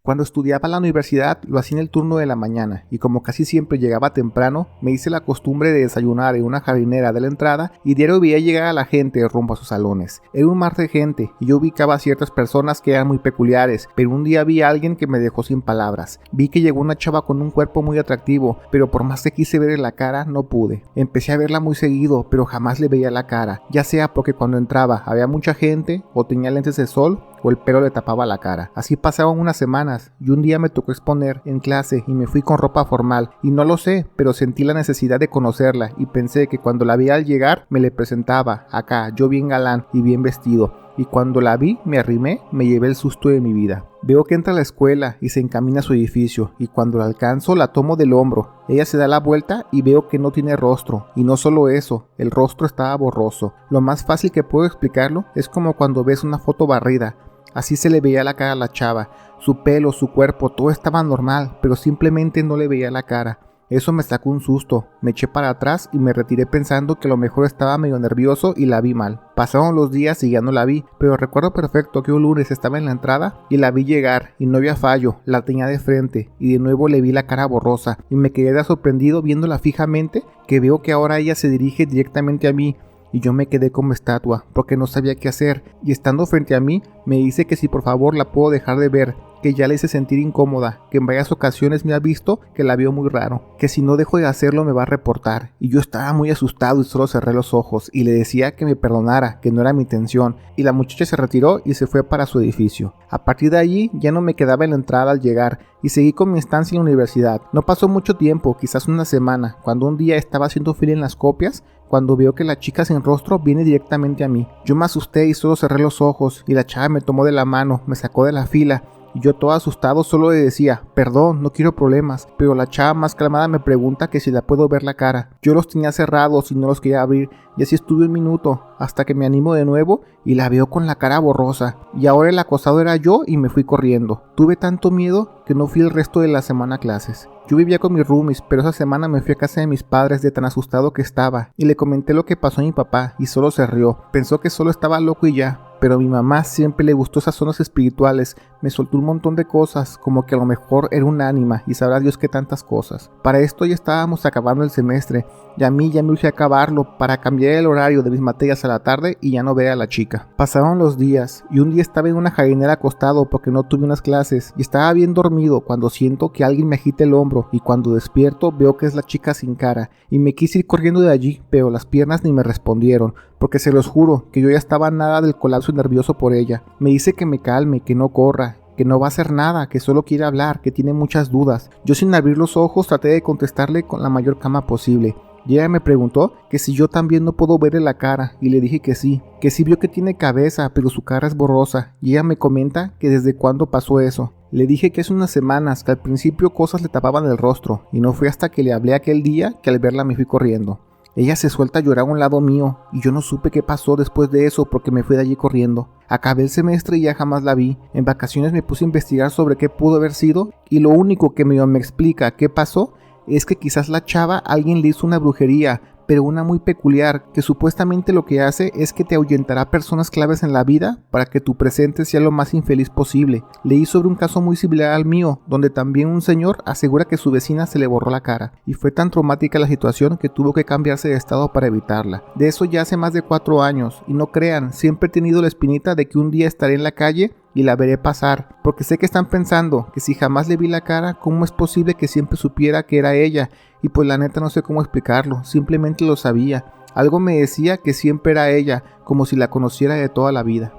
Cuando estudiaba en la universidad lo hacía en el turno de la mañana y como casi siempre llegaba temprano, me hice la costumbre de desayunar en una jardinera de la entrada y diario veía llegar a la gente rumbo a sus salones. Era un mar de gente y yo ubicaba a ciertas personas que eran muy peculiares, pero un día vi a alguien que me dejó sin palabras. Vi que llegó una chava con un cuerpo muy atractivo, pero por más que quise verle la cara, no pude. Empecé a verla muy seguido, pero jamás le veía la cara, ya sea porque cuando entraba había mucha gente o tenía lentes de sol o el pelo le tapaba la cara. Así pasaban unas semanas y un día me tocó exponer en clase y me fui con ropa formal y no lo sé, pero sentí la necesidad de conocerla y pensé que cuando la vi al llegar me le presentaba, acá, yo bien galán y bien vestido. Y cuando la vi, me arrimé, me llevé el susto de mi vida. Veo que entra a la escuela y se encamina a su edificio y cuando la alcanzo la tomo del hombro. Ella se da la vuelta y veo que no tiene rostro. Y no solo eso, el rostro estaba borroso. Lo más fácil que puedo explicarlo es como cuando ves una foto barrida. Así se le veía la cara a la chava. Su pelo, su cuerpo, todo estaba normal, pero simplemente no le veía la cara. Eso me sacó un susto, me eché para atrás y me retiré pensando que a lo mejor estaba medio nervioso y la vi mal. Pasaron los días y ya no la vi, pero recuerdo perfecto que un lunes estaba en la entrada y la vi llegar y no había fallo, la tenía de frente y de nuevo le vi la cara borrosa y me quedé sorprendido viéndola fijamente que veo que ahora ella se dirige directamente a mí. Y yo me quedé como estatua, porque no sabía qué hacer, y estando frente a mí, me dice que si por favor la puedo dejar de ver, que ya le hice sentir incómoda, que en varias ocasiones me ha visto que la vio muy raro, que si no dejo de hacerlo me va a reportar, y yo estaba muy asustado y solo cerré los ojos, y le decía que me perdonara, que no era mi intención, y la muchacha se retiró y se fue para su edificio. A partir de allí ya no me quedaba en la entrada al llegar, y seguí con mi estancia en la universidad. No pasó mucho tiempo, quizás una semana, cuando un día estaba haciendo fila en las copias, cuando veo que la chica sin rostro viene directamente a mí. Yo me asusté y solo cerré los ojos y la chava me tomó de la mano, me sacó de la fila y yo todo asustado solo le decía, perdón, no quiero problemas, pero la chava más calmada me pregunta que si la puedo ver la cara. Yo los tenía cerrados y no los quería abrir y así estuve un minuto hasta que me animo de nuevo y la veo con la cara borrosa y ahora el acosado era yo y me fui corriendo. Tuve tanto miedo que no fui el resto de la semana a clases. Yo vivía con mis roomies, pero esa semana me fui a casa de mis padres de tan asustado que estaba y le comenté lo que pasó a mi papá y solo se rió. Pensó que solo estaba loco y ya. Pero a mi mamá siempre le gustó esas zonas espirituales, me soltó un montón de cosas, como que a lo mejor era un ánima y sabrá Dios qué tantas cosas. Para esto ya estábamos acabando el semestre y a mí ya me urgía acabarlo para cambiar el horario de mis materias a la tarde y ya no ver a la chica. Pasaron los días y un día estaba en una jardinera acostado porque no tuve unas clases y estaba bien dormido cuando siento que alguien me agita el hombro y cuando despierto veo que es la chica sin cara y me quise ir corriendo de allí, pero las piernas ni me respondieron. Porque se los juro que yo ya estaba nada del colapso nervioso por ella. Me dice que me calme, que no corra, que no va a hacer nada, que solo quiere hablar, que tiene muchas dudas. Yo sin abrir los ojos traté de contestarle con la mayor calma posible. Y ella me preguntó que si yo también no puedo verle la cara y le dije que sí vio que tiene cabeza pero su cara es borrosa y ella me comenta que desde cuándo pasó eso. Le dije que hace unas semanas que al principio cosas le tapaban el rostro y no fue hasta que le hablé aquel día que al verla me fui corriendo. Ella se suelta a llorar a un lado mío y yo no supe qué pasó después de eso porque me fui de allí corriendo. Acabé el semestre y ya jamás la vi. En vacaciones me puse a investigar sobre qué pudo haber sido y lo único que me explica qué pasó es que quizás la chava alguien le hizo una brujería, pero una muy peculiar, que supuestamente lo que hace es que te ahuyentará personas claves en la vida para que tu presente sea lo más infeliz posible. Leí sobre un caso muy similar al mío, donde también un señor asegura que su vecina se le borró la cara, y fue tan traumática la situación que tuvo que cambiarse de estado para evitarla. De eso ya hace más de 4 años, y no crean, siempre he tenido la espinita de que un día estaré en la calle y la veré pasar, porque sé que están pensando que si jamás le vi la cara, ¿cómo es posible que siempre supiera que era ella? Y pues la neta no sé cómo explicarlo, simplemente lo sabía. Algo me decía que siempre era ella, como si la conociera de toda la vida.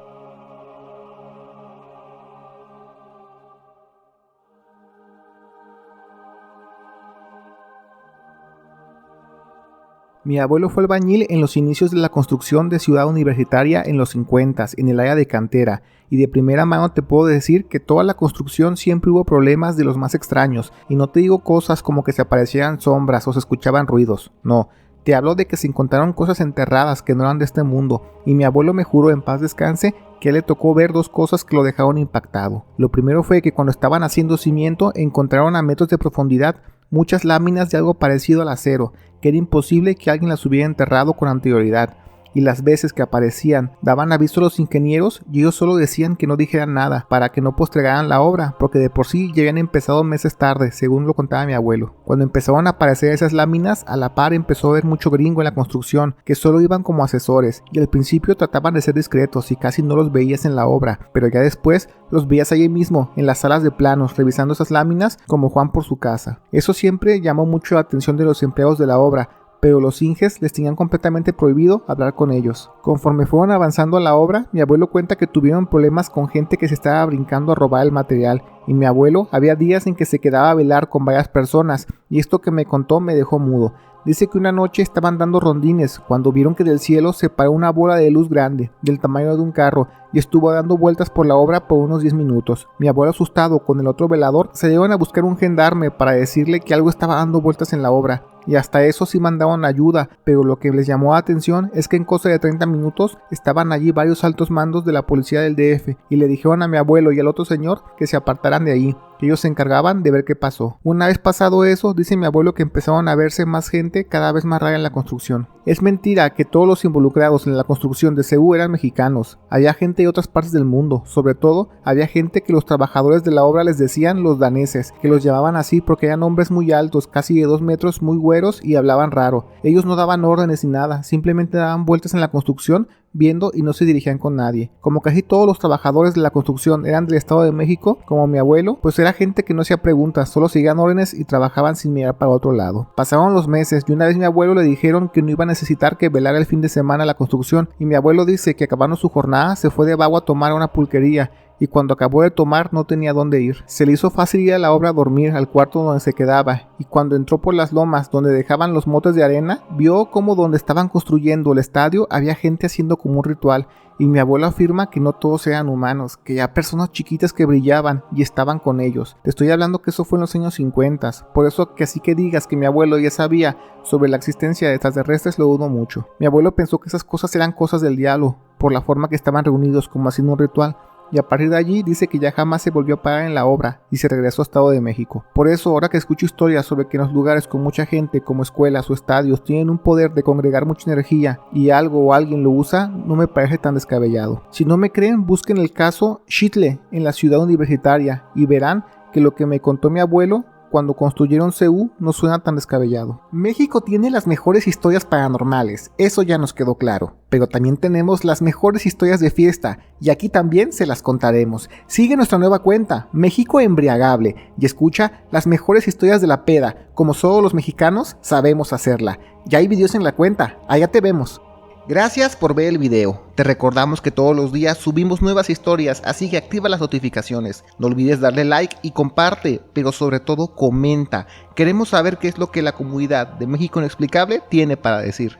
Mi abuelo fue albañil en los inicios de la construcción de Ciudad Universitaria en los 50s, en el área de cantera, y de primera mano te puedo decir que toda la construcción siempre hubo problemas de los más extraños, y no te digo cosas como que se aparecieran sombras o se escuchaban ruidos, no. Te hablo de que se encontraron cosas enterradas que no eran de este mundo, y mi abuelo me juró en paz descanse que le tocó ver 2 cosas que lo dejaron impactado. Lo primero fue que cuando estaban haciendo cimiento encontraron a metros de profundidad muchas láminas de algo parecido al acero, que era imposible que alguien las hubiera enterrado con anterioridad. y las veces que aparecían daban aviso a los ingenieros y ellos solo decían que no dijeran nada para que no postergaran la obra, porque de por sí ya habían empezado meses tarde, según lo contaba mi abuelo. Cuando empezaron a aparecer esas láminas, a la par empezó a haber mucho gringo en la construcción, que solo iban como asesores, y al principio trataban de ser discretos y casi no los veías en la obra, pero ya después los veías allí mismo, en las salas de planos, revisando esas láminas como Juan por su casa. Eso siempre llamó mucho la atención de los empleados de la obra, pero los inges les tenían completamente prohibido hablar con ellos. Conforme fueron avanzando a la obra, mi abuelo cuenta que tuvieron problemas con gente que se estaba brincando a robar el material, y mi abuelo había días en que se quedaba a velar con varias personas, y esto que me contó me dejó mudo. Dice que una noche estaban dando rondines cuando vieron que del cielo se paró una bola de luz grande, del tamaño de un carro, y estuvo dando vueltas por la obra por unos 10 minutos. Mi abuelo, asustado con el otro velador, se llevaron a buscar un gendarme para decirle que algo estaba dando vueltas en la obra. Y hasta eso sí mandaban ayuda, pero lo que les llamó la atención es que en cosa de 30 minutos estaban allí varios altos mandos de la policía del DF y le dijeron a mi abuelo y al otro señor que se apartaran de ahí, que ellos se encargaban de ver qué pasó. Una vez pasado eso, dice mi abuelo que empezaron a verse más gente cada vez más rara en la construcción. Es mentira que todos los involucrados en la construcción de CU eran mexicanos. Había gente de otras partes del mundo. Sobre todo, había gente que los trabajadores de la obra les decían los daneses, que los llamaban así porque eran hombres muy altos, casi de 2 metros, muy güeros y hablaban raro. Ellos no daban órdenes ni nada, simplemente daban vueltas en la construcción viendo y no se dirigían con nadie. Como casi todos los trabajadores de la construcción eran del Estado de México, como mi abuelo, pues era gente que no hacía preguntas, solo seguían órdenes y trabajaban sin mirar para otro lado. Pasaron los meses y una vez mi abuelo le dijeron que no iba a necesitar que velara el fin de semana la construcción, y mi abuelo dice que acabando su jornada se fue de vago a tomar a una pulquería, y cuando acabó de tomar no tenía dónde ir. Se le hizo fácil ir a la obra a dormir al cuarto donde se quedaba, y cuando entró por las lomas donde dejaban los motes de arena, vio como donde estaban construyendo el estadio había gente haciendo como un ritual, y mi abuelo afirma que no todos eran humanos, que había personas chiquitas que brillaban y estaban con ellos. Te estoy hablando que eso fue en los años 50, por eso que así que digas que mi abuelo ya sabía sobre la existencia de extraterrestres lo dudo mucho. Mi abuelo pensó que esas cosas eran cosas del diablo, por la forma que estaban reunidos como haciendo un ritual, y a partir de allí dice que ya jamás se volvió a parar en la obra y se regresó a Estado de México. Por eso ahora que escucho historias sobre que en los lugares con mucha gente como escuelas o estadios tienen un poder de congregar mucha energía y algo o alguien lo usa, no me parece tan descabellado. Si no me creen, busquen el caso Xitle en la ciudad universitaria y verán que lo que me contó mi abuelo cuando construyeron CU no suena tan descabellado. México tiene las mejores historias paranormales, eso ya nos quedó claro, pero también tenemos las mejores historias de fiesta, y aquí también se las contaremos. Sigue nuestra nueva cuenta, México Embriagable, y escucha las mejores historias de la peda, como solo los mexicanos sabemos hacerla. Ya hay videos en la cuenta, allá te vemos. Gracias por ver el video. Te recordamos que todos los días subimos nuevas historias, así que activa las notificaciones. No olvides darle like y comparte, pero sobre todo comenta. Queremos saber qué es lo que la comunidad de México Inexplicable tiene para decir.